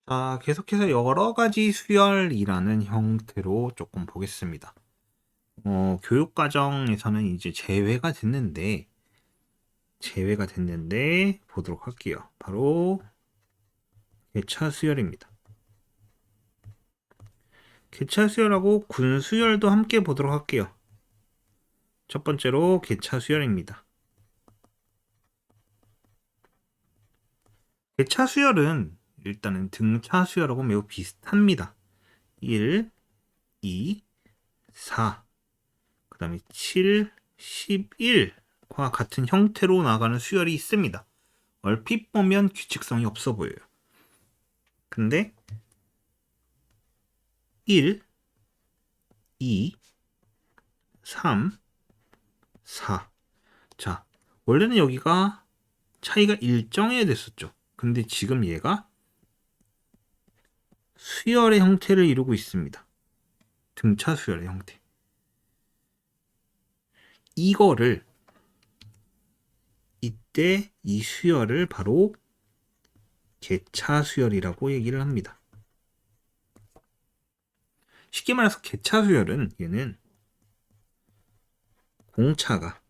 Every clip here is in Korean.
자, 계속해서 여러 가지 수열이라는 형태로 조금 보겠습니다. 교육과정에서는 이제 제외가 됐는데 보도록 할게요. 바로 개차 수열입니다. 개차 수열하고 군 수열도 함께 보도록 할게요. 첫 번째로 개차 수열입니다. 개차 수열은 일단은 등차 수열하고 매우 비슷합니다. 1, 2, 4, 그 다음에 7, 11과 같은 형태로 나가는 수열이 있습니다. 얼핏 보면 규칙성이 없어 보여요. 근데 1, 2, 3, 4. 자, 원래는 여기가 차이가 일정해야 됐었죠. 근데 지금 얘가 수열의 형태를 이루고 있습니다. 등차 수열의 형태. 이거를 이때 이 수열을 바로 개차 수열이라고 얘기를 합니다. 쉽게 말해서 개차 수열은 얘는 공차가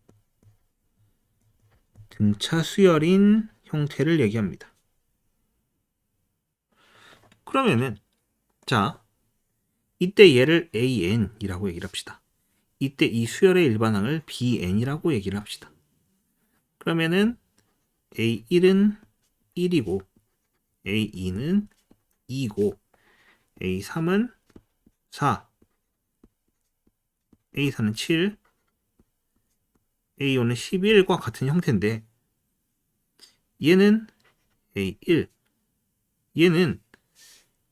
등차 수열인 형태를 얘기합니다. 그러면은 자, 이때 얘를 AN이라고 얘기를 합시다. 이때 이 수열의 일반항을 BN이라고 얘기를 합시다. 그러면은 A1은 1이고 A2는 2고 A3은 4, A4는 7, A5는 11과 같은 형태인데 얘는 A1, 얘는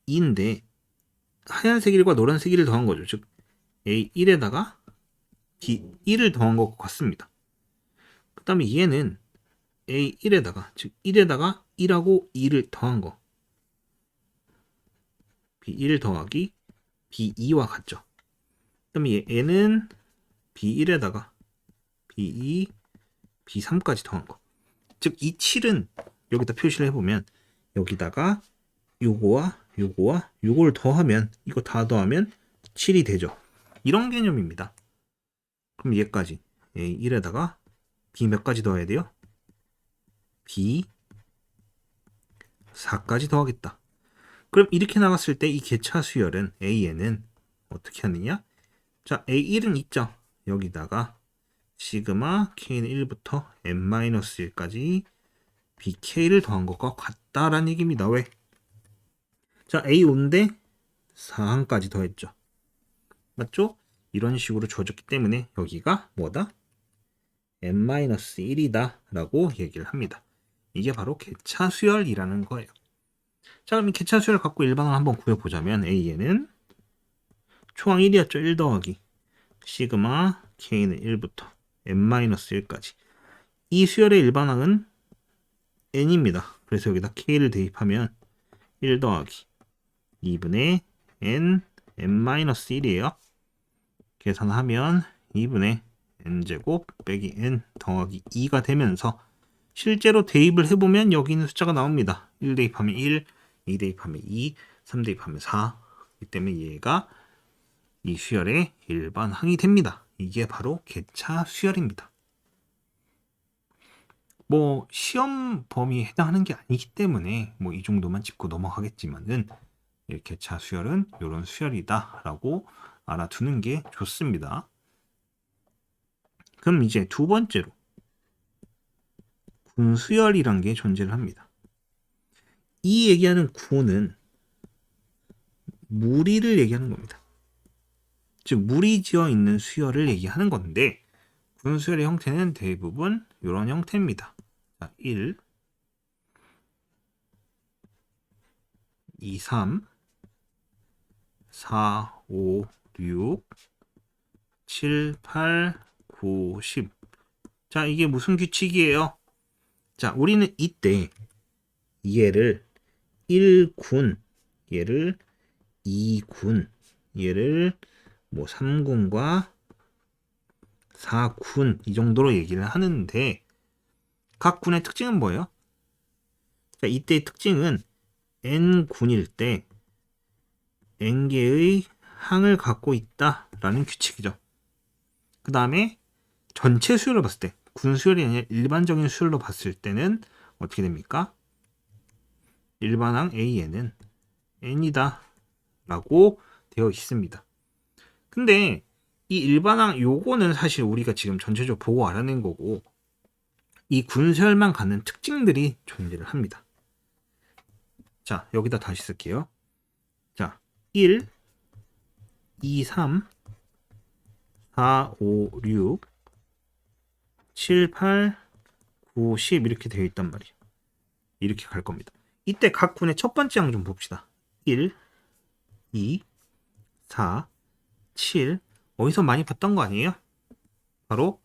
2인데 하얀색 1과 노란색 1을 더한 거죠. 즉 A1에다가 B1을 더한 것 같습니다. 그 다음에 얘는 A1에다가 즉 1에다가 1하고 2를 더한 거 B1 더하기 B2와 같죠. 그 다음에 얘는 B1에다가 B2, B3까지 더한 거. 즉 이 7은 여기다 표시를 해보면 여기다가 요거와 요거와 요거를 더하면 이거 다 더하면 7이 되죠. 이런 개념입니다. 그럼 얘까지 A1에다가 B 몇 가지 더해야 돼요? B 4까지 더하겠다. 그럼 이렇게 나갔을 때 이 개차 수열은 AN은 어떻게 하느냐? 자, A1은 있죠. 여기다가 시그마 K는 1부터 N-1까지 BK를 더한 것과 같다라는 얘기입니다. 왜? 자, A5인데 4항까지 더했죠. 맞죠? 이런 식으로 주어졌기 때문에 여기가 뭐다? N-1이다 라고 얘기를 합니다. 이게 바로 개차 수열이라는 거예요. 자, 그럼 이 개차 수열 갖고 일반을 한번 구해보자면 A에는 초항 1이었죠. 1 더하기 시그마 K는 1부터 N-1까지 이 수열의 일반항은 N입니다. 그래서 여기다 K를 대입하면 1 더하기 2분의 N, N-1이에요. 계산하면 2분의 N제곱 빼기 N 더하기 2가 되면서 실제로 대입을 해보면 여기 있는 숫자가 나옵니다. 1 대입하면 1, 2 대입하면 2, 3 대입하면 4. 이 때문에 얘가 이 수열의 일반항이 됩니다. 이게 바로 개차 수열입니다. 뭐 시험 범위에 해당하는 게 아니기 때문에 뭐 이 정도만 짚고 넘어가겠지만은 개차 수열은 이런 수열이다라고 알아두는 게 좋습니다. 그럼 이제 두 번째로 군수열이란 게 존재를 합니다. 이 얘기하는 군은 무리를 얘기하는 겁니다. 즉 물이 지어 있는 수열을 얘기하는 건데 군수열의 형태는 대부분 이런 형태입니다. 자, 1, 2, 3, 4, 5, 6, 7, 8, 9, 10. 자, 이게 무슨 규칙이에요? 자, 우리는 이때 얘를 1군, 얘를 2군, 얘를 뭐 3군과 4군 이 정도로 얘기를 하는데 각 군의 특징은 뭐예요? 자, 이때의 특징은 n군일 때 n개의 항을 갖고 있다라는 규칙이죠. 그 다음에 전체 수열을 봤을 때, 군 수열이 아니라 일반적인 수열로 봤을 때는 어떻게 됩니까? 일반항 A에는 n이다 라고 되어 있습니다. 근데 이 일반항 요거는 사실 우리가 지금 전체적으로 보고 알아낸 거고, 이 군수열만 갖는 특징들이 존재를 합니다. 자, 여기다 다시 쓸게요. 자, 1, 2, 3, 4, 5, 6, 7, 8, 9, 10 이렇게 되어 있단 말이에요. 이렇게 갈 겁니다. 이때 각 군의 첫 번째 항 좀 봅시다. 1, 2, 4, 7 어디서 많이 봤던 거 아니에요? 바로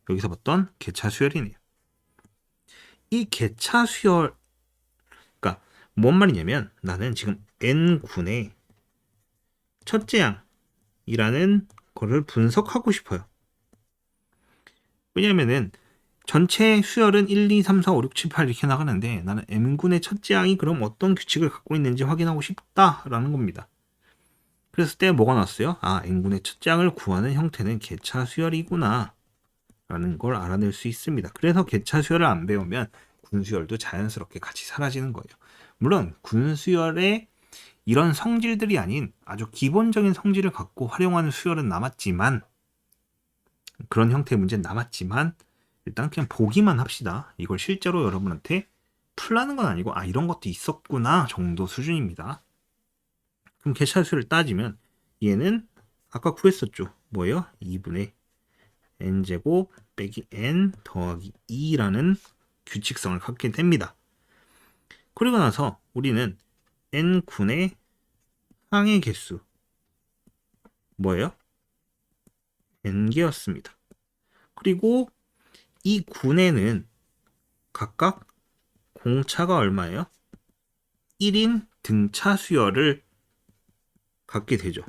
여기서 봤던 개차 수열이네요. 이 개차 수열, 그러니까 뭔 말이냐면 나는 지금 n군의 첫째 항이라는 거를 분석하고 싶어요. 왜냐면은 전체 수열은 1, 2, 3, 4, 5, 6, 7, 8 이렇게 나가는데 나는 M군의 첫째 항이 그럼 어떤 규칙을 갖고 있는지 확인하고 싶다라는 겁니다. 그랬을 때 뭐가 나왔어요? 아, N군의 첫째 항을 구하는 형태는 개차 수열이구나 라는 걸 알아낼 수 있습니다. 그래서 개차 수열을 안 배우면 군수열도 자연스럽게 같이 사라지는 거예요. 물론 군수열의 이런 성질들이 아닌 아주 기본적인 성질을 갖고 활용하는 수열은 남았지만, 그런 형태의 문제는 남았지만 일단 그냥 보기만 합시다. 이걸 실제로 여러분한테 풀라는 건 아니고 아 이런 것도 있었구나 정도 수준입니다. 그럼 개차수를 따지면 얘는 아까 구했었죠. 뭐예요? 2분의 n제곱 빼기 n 더하기 2라는 규칙성을 갖게 됩니다. 그리고 나서 우리는 n군의 항의 개수 뭐예요? n개였습니다. 그리고 이 군에는 각각 공차가 얼마예요? 1인 등차 수열을 갖게 되죠.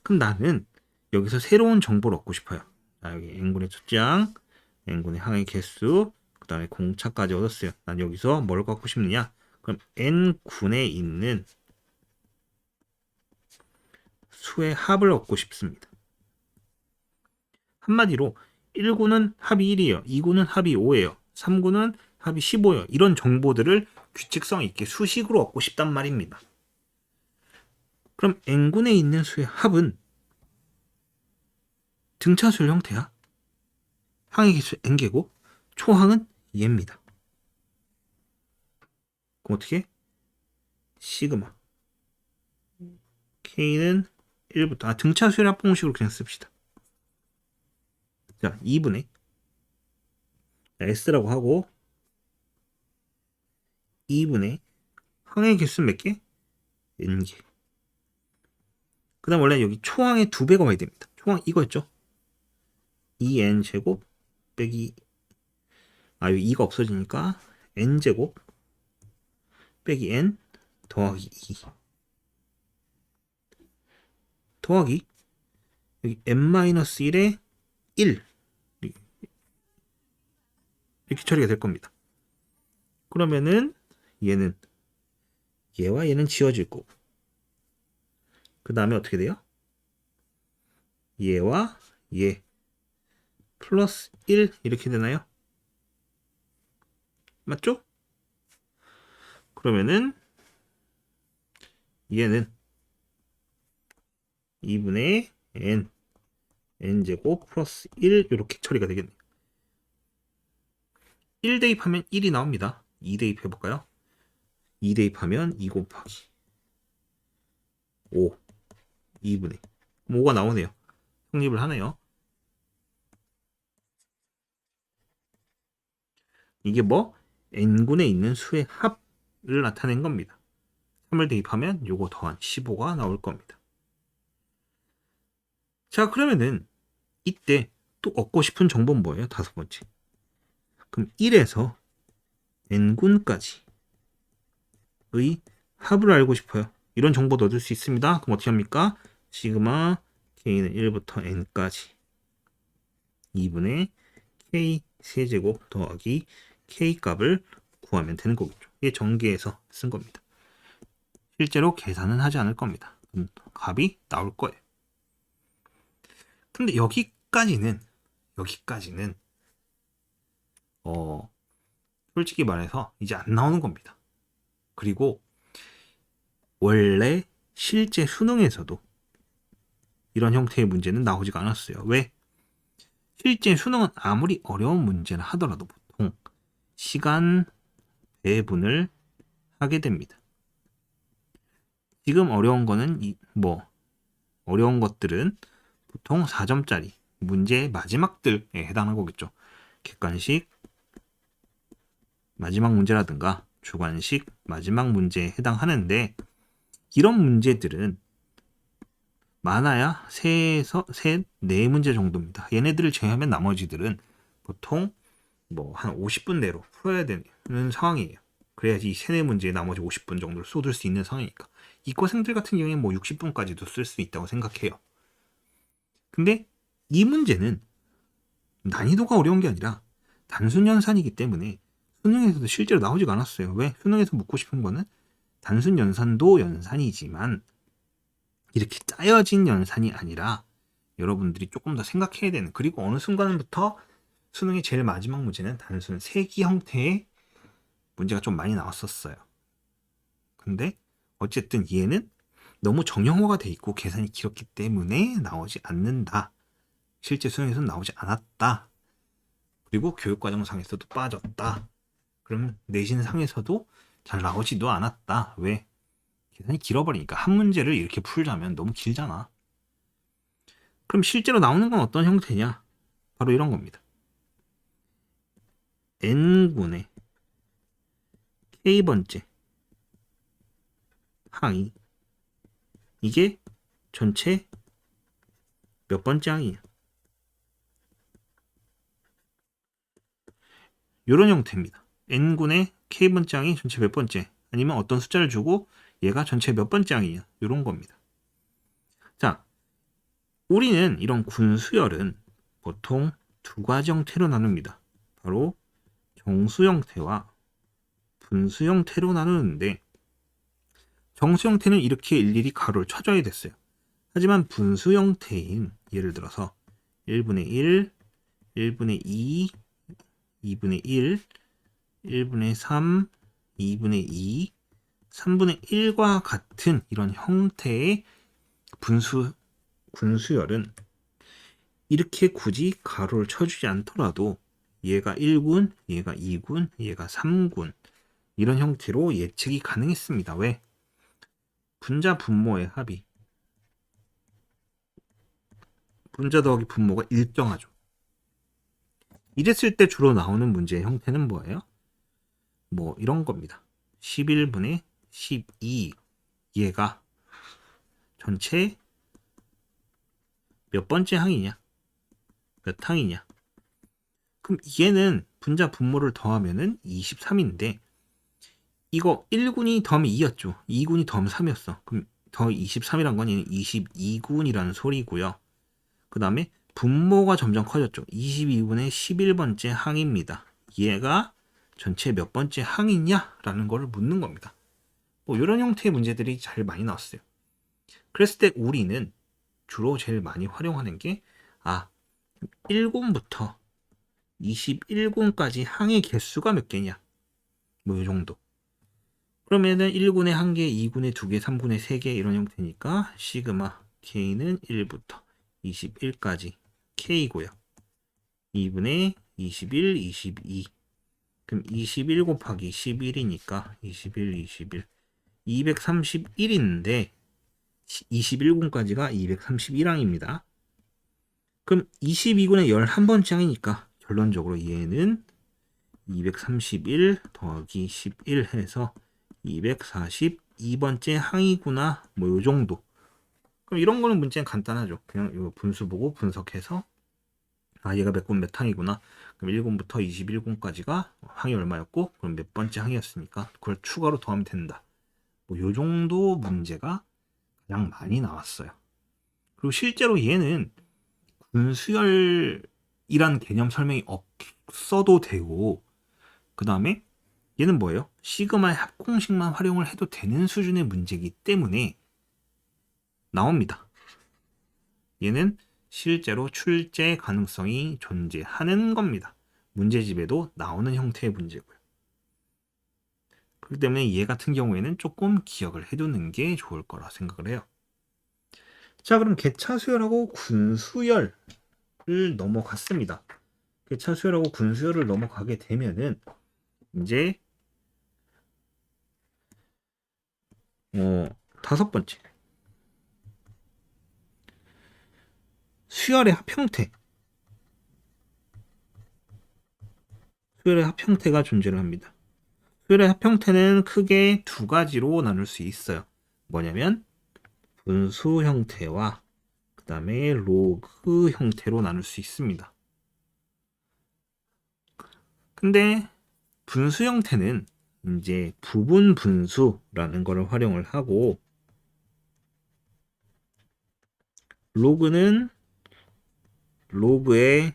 그럼 나는 여기서 새로운 정보를 얻고 싶어요. 자, 여기 n군의 첫째 항, n군의 항의 개수, 그 다음에 공차까지 얻었어요. 난 여기서 뭘 갖고 싶느냐? 그럼 n군에 있는 수의 합을 얻고 싶습니다. 한마디로 1군은 합이 1이에요. 2군은 합이 5예요. 3군은 합이 15예요. 이런 정보들을 규칙성 있게 수식으로 얻고 싶단 말입니다. 그럼 n군에 있는 수의 합은 등차수열 형태야. 항의 개수 n개고 초항은 얘입니다. 그럼 어떻게? 시그마 k는 1부터 등차수열 합공식으로 그냥 씁시다. 자, 2분의 s라고 하고 2분의 항의 개수 몇 개? n개. 그 다음 원래 여기 초항의 2배가 와야 됩니다. 초항 이거였죠? 2n 제곱 빼기 여기 2가 없어지니까 n 제곱 빼기 n 더하기 2 더하기 여기 n-1에 1 이렇게 처리가 될 겁니다. 그러면은 얘는 얘와 얘는 지워질 거고 그 다음에 어떻게 돼요? 얘와 얘 플러스 1 이렇게 되나요? 맞죠? 그러면은 얘는 2분의 n제곱 플러스 1 이렇게 처리가 되겠네요. 1 대입하면 1이 나옵니다. 2 대입해볼까요? 2 대입하면 2 곱하기 5 2분의 5가 나오네요. 성립을 하네요. 이게 뭐? n군에 있는 수의 합을 나타낸 겁니다. 3을 대입하면 요거 더한 15가 나올 겁니다. 자, 그러면은 이때 또 얻고 싶은 정보는 뭐예요? 다섯 번째. 그럼 1에서 n군까지의 합을 알고 싶어요. 이런 정보도 얻을 수 있습니다. 그럼 어떻게 합니까? 시그마 k는 1부터 n까지 2분의 k 세제곱 더하기 k 값을 구하면 되는 거겠죠. 이게 전개해서 쓴 겁니다. 실제로 계산은 하지 않을 겁니다. 값이 나올 거예요. 근데 여기까지는 솔직히 말해서 이제 안 나오는 겁니다. 그리고 원래 실제 수능에서도 이런 형태의 문제는 나오지가 않았어요. 왜? 실제 수능은 아무리 어려운 문제를 하더라도 보통 시간 배분을 하게 됩니다. 지금 어려운 거는 어려운 것들은 보통 4점짜리 문제의 마지막들에 해당하는 거겠죠. 객관식 마지막 문제라든가 주관식 마지막 문제에 해당하는데, 이런 문제들은 많아야 4문제 정도입니다. 얘네들을 제외하면 나머지들은 보통 한 50분 내로 풀어야 되는 상황이에요. 그래야지 이 4문제에 나머지 50분 정도를 쏟을 수 있는 상황이니까. 이과생들 같은 경우에는 60분까지도 쓸 수 있다고 생각해요. 근데 이 문제는 난이도가 어려운 게 아니라 단순 연산이기 때문에 수능에서도 실제로 나오지가 않았어요. 왜? 수능에서 묻고 싶은 거는 단순 연산도 연산이지만 이렇게 짜여진 연산이 아니라 여러분들이 조금 더 생각해야 되는, 그리고 어느 순간부터 수능의 제일 마지막 문제는 단순 세기 형태의 문제가 좀 많이 나왔었어요. 근데 어쨌든 얘는 너무 정형화가 돼 있고 계산이 길었기 때문에 나오지 않는다. 실제 수능에서는 나오지 않았다. 그리고 교육과정상에서도 빠졌다. 그러면 내신상에서도 잘 나오지도 않았다. 왜? 계산이 길어버리니까. 한 문제를 이렇게 풀자면 너무 길잖아. 그럼 실제로 나오는 건 어떤 형태냐? 바로 이런 겁니다. n분의 k번째 항이, 이게 전체 몇 번째 항이에요? 이런 형태입니다. n분의 k번째 항이 전체 몇 번째, 아니면 어떤 숫자를 주고 얘가 전체 몇 번째 항이냐, 이런 겁니다. 자, 우리는 이런 군수열은 보통 두 가지 형태로 나눕니다. 바로 정수 형태와 분수 형태로 나누는데, 정수 형태는 이렇게 일일이 가로를 쳐줘야 됐어요. 하지만 분수 형태인, 예를 들어서 1분의 1, 1분의 2, 2분의 1, 1분의 3, 2분의 2, 3분의 1과 같은 이런 형태의 군수열은 이렇게 굳이 가로를 쳐주지 않더라도 얘가 1군, 얘가 2군, 얘가 3군, 이런 형태로 예측이 가능했습니다. 왜? 분자 분모의 합이, 분자 더하기 분모가 일정하죠. 이랬을 때 주로 나오는 문제의 형태는 뭐예요? 이런 겁니다. 11분의 12, 얘가 전체 몇 번째 항이냐, 몇 항이냐. 그럼 얘는 분자 분모를 더하면은 23인데, 이거 1군이 더하면 2였죠. 2군이 더하면 3이었어. 그럼 더 23이란 건 얘는 22군이라는 소리고요. 그 다음에 분모가 점점 커졌죠. 22분의 11번째 항입니다. 얘가 전체 몇 번째 항이냐라는 걸 묻는 겁니다. 이런 형태의 문제들이 잘 많이 나왔어요. 그랬을 때 우리는 주로 제일 많이 활용하는 게 1군부터 21군까지 항의 개수가 몇 개냐, 이 정도. 그러면은 1군에 1개, 2군에 2개, 3군에 3개, 이런 형태니까 시그마 k는 1부터 21까지 k고요. 2분의 21, 22. 그럼 21 곱하기 11이니까 21, 231인데 21군까지가 231항입니다. 그럼 22군에 11번째 항이니까 결론적으로 얘는 231 더하기 11 해서 242번째 항이구나, 요 정도. 그럼 이런 거는 문제는 간단하죠. 그냥 이거 분수 보고 분석해서 얘가 몇 군 몇 항이구나. 그럼 1군부터 21군까지가 항이 얼마였고, 그럼 몇 번째 항이었으니까 그걸 추가로 더하면 된다. 요 정도 문제가 가장 많이 나왔어요. 그리고 실제로 얘는 군수열이란 개념 설명이 없어도 되고, 그 다음에 얘는 뭐예요? 시그마의 합공식만 활용을 해도 되는 수준의 문제이기 때문에 나옵니다. 얘는 실제로 출제 가능성이 존재하는 겁니다. 문제집에도 나오는 형태의 문제고요. 그렇기 때문에 얘 같은 경우에는 조금 기억을 해두는 게 좋을 거라 생각을 해요. 자, 그럼 개차수열하고 군수열을 넘어갔습니다. 개차수열하고 군수열을 넘어가게 되면은 이제 다섯 번째 수열의 합형태. 수열의 합형태가 존재를 합니다. 수열의 합형태는 크게 두 가지로 나눌 수 있어요. 뭐냐면 분수 형태와 그 다음에 로그 형태로 나눌 수 있습니다. 근데 분수 형태는 이제 부분 분수라는 거를 활용을 하고, 로그는 로그의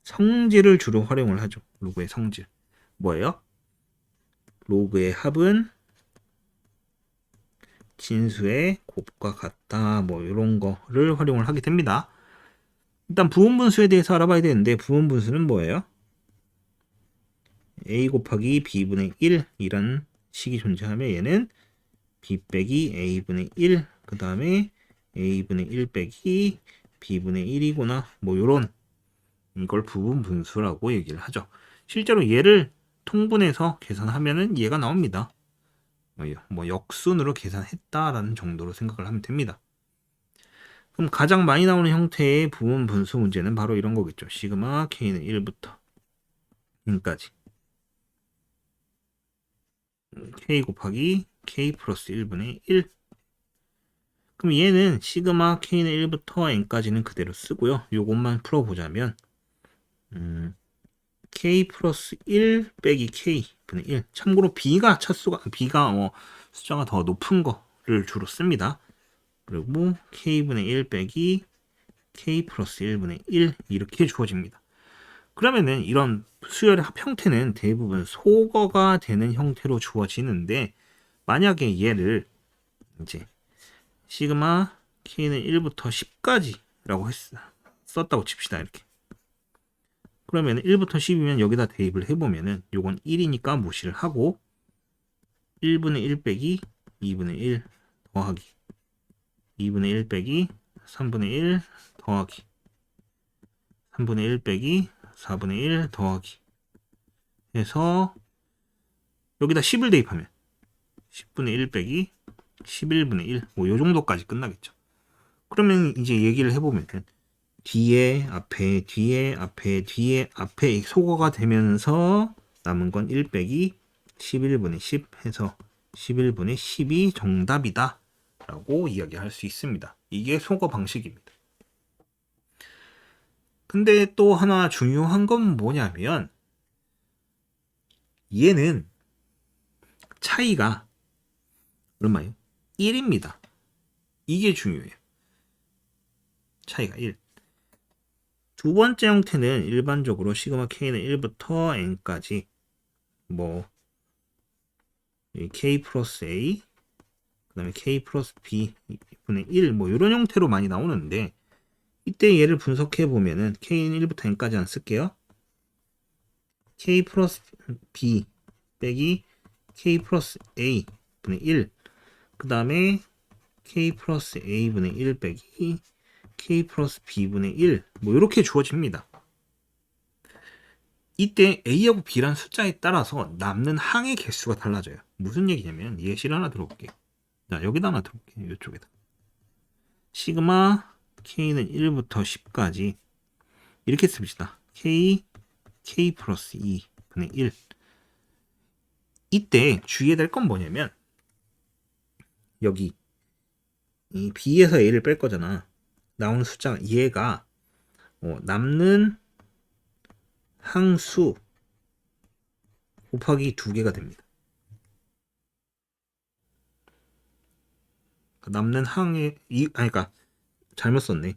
성질을 주로 활용을 하죠. 로그의 성질. 뭐예요? 로그의 합은 진수의 곱과 같다. 뭐 이런 거를 활용을 하게 됩니다. 일단 부분분수에 대해서 알아봐야 되는데, 부분분수는 뭐예요? a 곱하기 b분의 1이란 식이 존재하면 얘는 b 빼기 a분의 1, 그 다음에 a분의 1 빼기 b분의 1이구나. 뭐 요런, 이걸 부분분수라고 얘기를 하죠. 실제로 얘를 통분해서 계산하면은 얘가 나옵니다. 뭐 역순으로 계산했다라는 정도로 생각을 하면 됩니다. 그럼 가장 많이 나오는 형태의 부분분수 문제는 바로 이런 거겠죠. 시그마 k는 1부터 n까지 k 곱하기 k 플러스 1분의 1. 그럼 얘는 시그마 k는 1부터 n까지는 그대로 쓰고요. 요것만 풀어보자면 k 플러스 1 빼기 k 분의 1. 참고로 b가 숫자가 더 높은 거를 주로 씁니다. 그리고 k분의 1 빼기 k 플러스 1분의 1 이렇게 주어집니다. 그러면은 이런 수열의 합형태는 대부분 소거가 되는 형태로 주어지는데, 만약에 얘를 이제 시그마 k는 1부터 10까지라고 썼다고 칩시다. 이렇게. 그러면 1부터 10이면 여기다 대입을 해보면은 요건 1이니까 무시를 하고 1분의 1 빼기 2분의 1 더하기 2분의 1 빼기 3분의 1 더하기 3분의 1 빼기 4분의 1 더하기 해서 여기다 10을 대입하면 10분의 1 빼기 11분의 1 뭐 요 정도까지 끝나겠죠. 그러면 이제 얘기를 해보면 뒤에 앞에 소거가 되면서 남은 건 1 빼기 11분의 10 해서 11분의 10이 정답이다 라고 이야기할 수 있습니다. 이게 소거 방식입니다. 근데 또 하나 중요한 건 뭐냐면 얘는 차이가 얼마예요? 1입니다. 이게 중요해요. 차이가 1. 두 번째 형태는 일반적으로 시그마 k는 1부터 n까지 뭐 k 플러스 a 그 다음에 k 플러스 b 분의 1 뭐 이런 형태로 많이 나오는데, 이때 얘를 분석해 보면은 k는 1부터 n까지 안 쓸게요. k 플러스 b 빼기 k 플러스 a 분의 1, 그 다음에 k 플러스 a 분의 1 빼기 k 플러스 b분의 1 뭐 이렇게 주어집니다. 이때 a하고 b란 숫자에 따라서 남는 항의 개수가 달라져요. 무슨 얘기냐면 예시를 하나 들어볼게요. 자, 여기다 하나 들어볼게요. 이쪽에다. 시그마 k는 1부터 10까지 이렇게 씁시다. k 플러스 2 분의 1. 이때 주의해야 될 건 뭐냐면 여기 이 b에서 a를 뺄 거잖아. 나오는 숫자 얘가 남는 항수 곱하기 2개가 됩니다. 남는 항의 그러니까 잘못 썼네.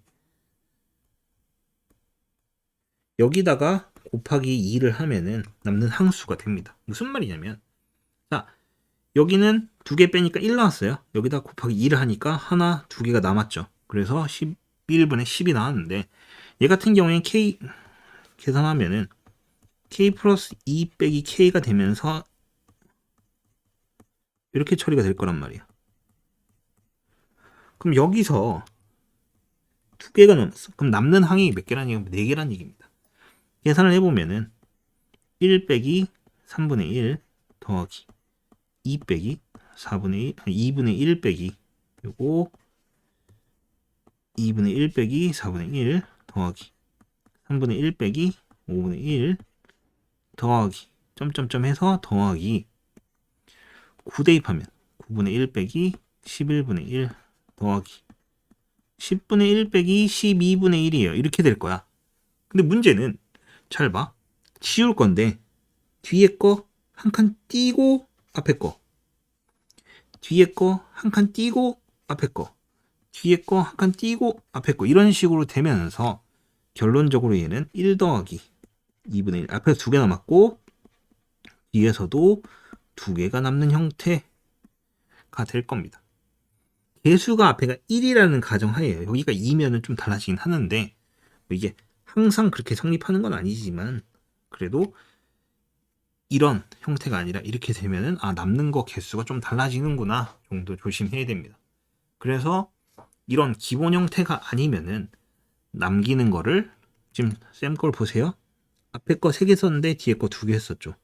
여기다가 곱하기 2를 하면은 남는 항수가 됩니다. 무슨 말이냐면 자, 여기는 2개 빼니까 1 나왔어요. 여기다 곱하기 2를 하니까 하나, 2개가 남았죠. 그래서 11분의 10이 나왔는데 얘 같은 경우엔 K 계산하면은 K 플러스 2 빼기 K가 되면서 이렇게 처리가 될 거란 말이야. 그럼 여기서 2개가 남았어. 그럼 남는 항이 몇 개란 얘기면 4개란 얘기입니다. 계산을 해보면은 1 빼기 3분의 1 더하기 2 빼기 4분의 1, 2분의 1 빼기 요거 2분의 1 빼기 4분의 1 더하기 3분의 1 빼기 5분의 1 더하기 점점점 해서 더하기 9 대입하면 9분의 1 빼기 11분의 1 더하기 10분의 1 빼기 12분의 1이에요. 이렇게 될 거야. 근데 문제는 잘 봐. 치울 건데 뒤에 거 한 칸 띄고 앞에 거 뒤에 거 한 칸 띄고 앞에 거 뒤에 거 한 칸 띄고 앞에 거 이런 식으로 되면서 결론적으로 얘는 1 더하기 2분의 1 앞에서 2개 남았고 뒤에서도 2개가 남는 형태가 될 겁니다. 개수가 앞에가 1이라는 가정하에요. 여기가 2면은 좀 달라지긴 하는데 이게 항상 그렇게 성립하는 건 아니지만 그래도 이런 형태가 아니라 이렇게 되면은 남는 거 개수가 좀 달라지는구나 정도 조심해야 됩니다. 그래서 이런 기본 형태가 아니면은 남기는 거를 지금 쌤 걸 보세요. 앞에 거 3개 썼는데 뒤에 거 2개 했었죠.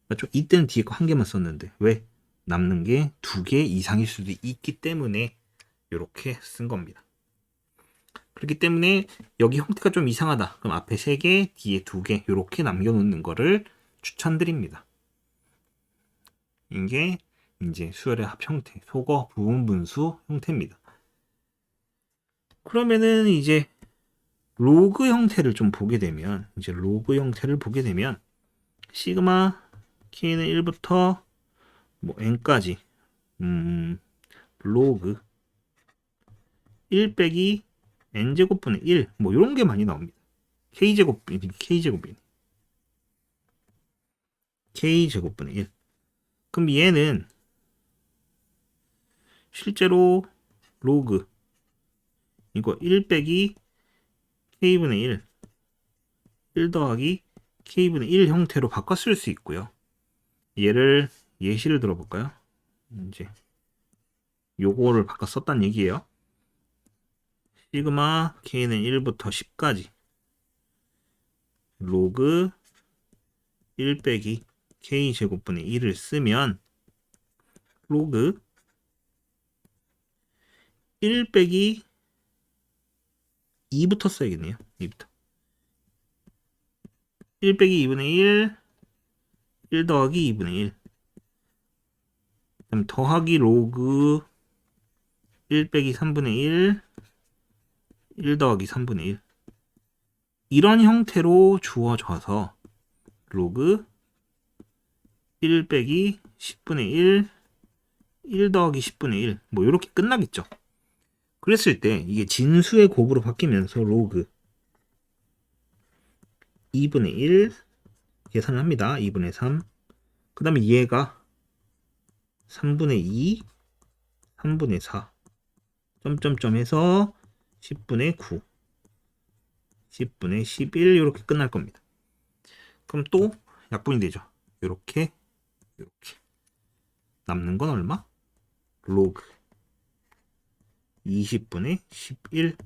맞죠? 이때는 뒤에 거 1개만 썼는데 왜? 남는 게 2개 이상일 수도 있기 때문에 이렇게 쓴 겁니다. 그렇기 때문에 여기 형태가 좀 이상하다. 그럼 앞에 3개, 뒤에 2개 이렇게 남겨놓는 거를 추천드립니다. 이게 이제 수열의 합 형태, 소거 부분 분수 형태입니다. 그러면은 이제 로그 형태를 좀 보게 되면 시그마 k는 1부터 뭐 n까지 로그 1 빼기 n제곱분의 1 뭐 이런 게 많이 나옵니다. k제곱분의 1 그럼 얘는 실제로 로그 이거 1 빼기 k분의 1 더하기 k분의 1 형태로 바꿔 쓸 수 있고요. 얘를 예시를 들어볼까요? 이제 요거를 바꿔 썼단 얘기예요. 시그마 k는 1부터 10까지 로그 1 빼기 k 제곱분의 1을 쓰면 로그 1 빼기 2부터 써야겠네요. 2부터 1 빼기 2분의 1 더하기 2분의 1 그다음 더하기 로그 1 빼기 3분의 1 더하기 3분의 1 이런 형태로 주어져서 로그 1 빼기 10분의 1 더하기 10분의 1 뭐 이렇게 끝나겠죠. 그랬을 때 이게 진수의 곱으로 바뀌면서 로그 2분의 1 계산을 합니다. 2분의 3 그 다음에 얘가 3분의 2 3분의 4 점점점 해서 10분의 9 10분의 11 이렇게 끝날 겁니다. 그럼 또 약분이 되죠. 이렇게 남는 건 얼마? 로그 20분의 11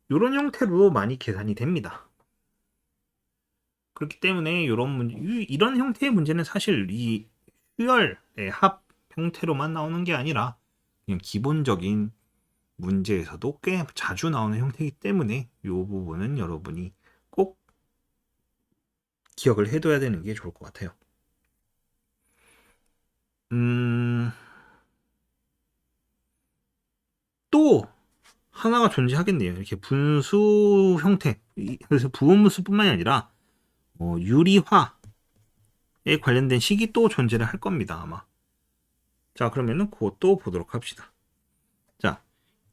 이런 형태로 많이 계산이 됩니다. 그렇기 때문에 이런 형태의 문제는 사실 이 수열의 합 형태로만 나오는 게 아니라 그냥 기본적인 문제에서도 꽤 자주 나오는 형태이기 때문에 이 부분은 여러분이 꼭 기억을 해둬야 되는 게 좋을 것 같아요. 또 하나가 존재하겠네요. 이렇게 분수 형태, 그래서 부분분수뿐만이 아니라 유리화에 관련된 식이 또 존재를 할 겁니다. 아마. 자, 그러면은 그것도 보도록 합시다. 자,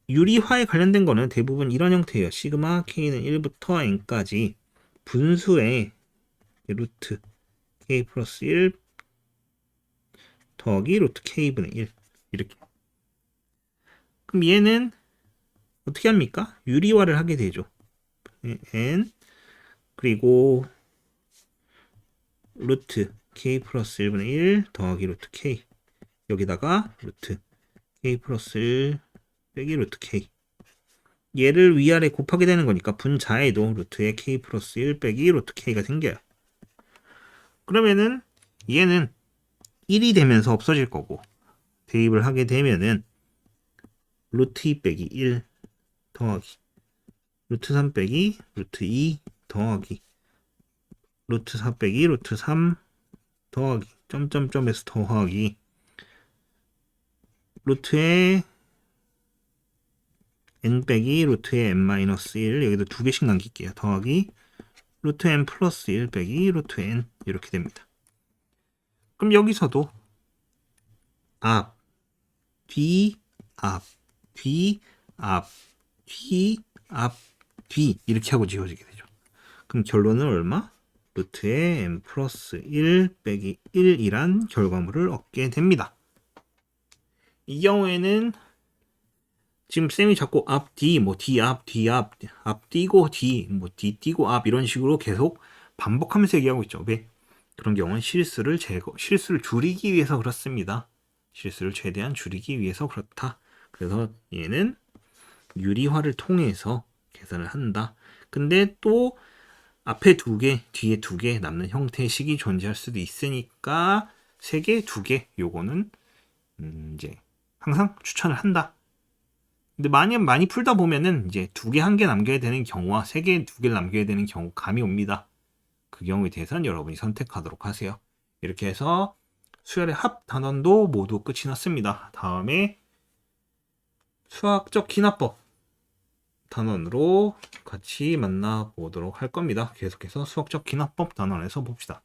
유리화에 관련된 거는 대부분 이런 형태예요. 시그마 k는 1부터 n까지 분수의 루트 k 플러스 1 더하기 루트 k분의 1 이렇게. 그럼 얘는 어떻게 합니까? 유리화를 하게 되죠. n 그리고 루트 k 플러스 1분의 1 더하기 루트 k 여기다가 루트 k 플러스 1 빼기 루트 k 얘를 위아래 곱하게 되는 거니까 분자에도 루트에 k 플러스 1 빼기 루트 k가 생겨요. 그러면은 얘는 1이 되면서 없어질 거고 대입을 하게 되면은 루트 2 빼기 1 더하기 루트 3 빼기 루트 2 더하기 루트 4 빼기 루트 3 더하기 점점점에서 더하기 루트에 n 빼기 루트에 n 마이너스 1 여기다 두 개씩 남길게요. 더하기 루트 n 플러스 1 빼기 루트 n 이렇게 됩니다. 그럼 여기서도 앞, 뒤, 앞, 뒤, 앞, 뒤, 앞, 뒤 이렇게 하고 지워지게 되죠. 그럼 결론은 얼마? 루트에 n 플러스 1 빼기 1이란 결과물을 얻게 됩니다. 이 경우에는 지금 쌤이 자꾸 앞, 뒤, 뭐 뒤앞, 뒤앞, 앞 띄고 뒤, 뭐 뒤 띄고 앞 이런 식으로 계속 반복하면서 얘기하고 있죠. 왜? 그런 경우는 실수를 줄이기 위해서 그렇습니다. 실수를 최대한 줄이기 위해서 그렇다. 그래서 얘는 유리화를 통해서 계산을 한다. 근데 또 앞에 2개, 뒤에 2개 남는 형태의 식이 존재할 수도 있으니까 3개, 2개 요거는 이제 항상 추천을 한다. 근데 많이 풀다 보면은 이제 2개, 1개 남겨야 되는 경우와 3개, 2개를 남겨야 되는 경우 감이 옵니다. 그 경우에 대해서는 여러분이 선택하도록 하세요. 이렇게 해서 수열의 합 단원도 모두 끝이 났습니다. 다음에 수학적 기납법 단원으로 같이 만나보도록 할 겁니다. 계속해서 수학적 기납법 단원에서 봅시다.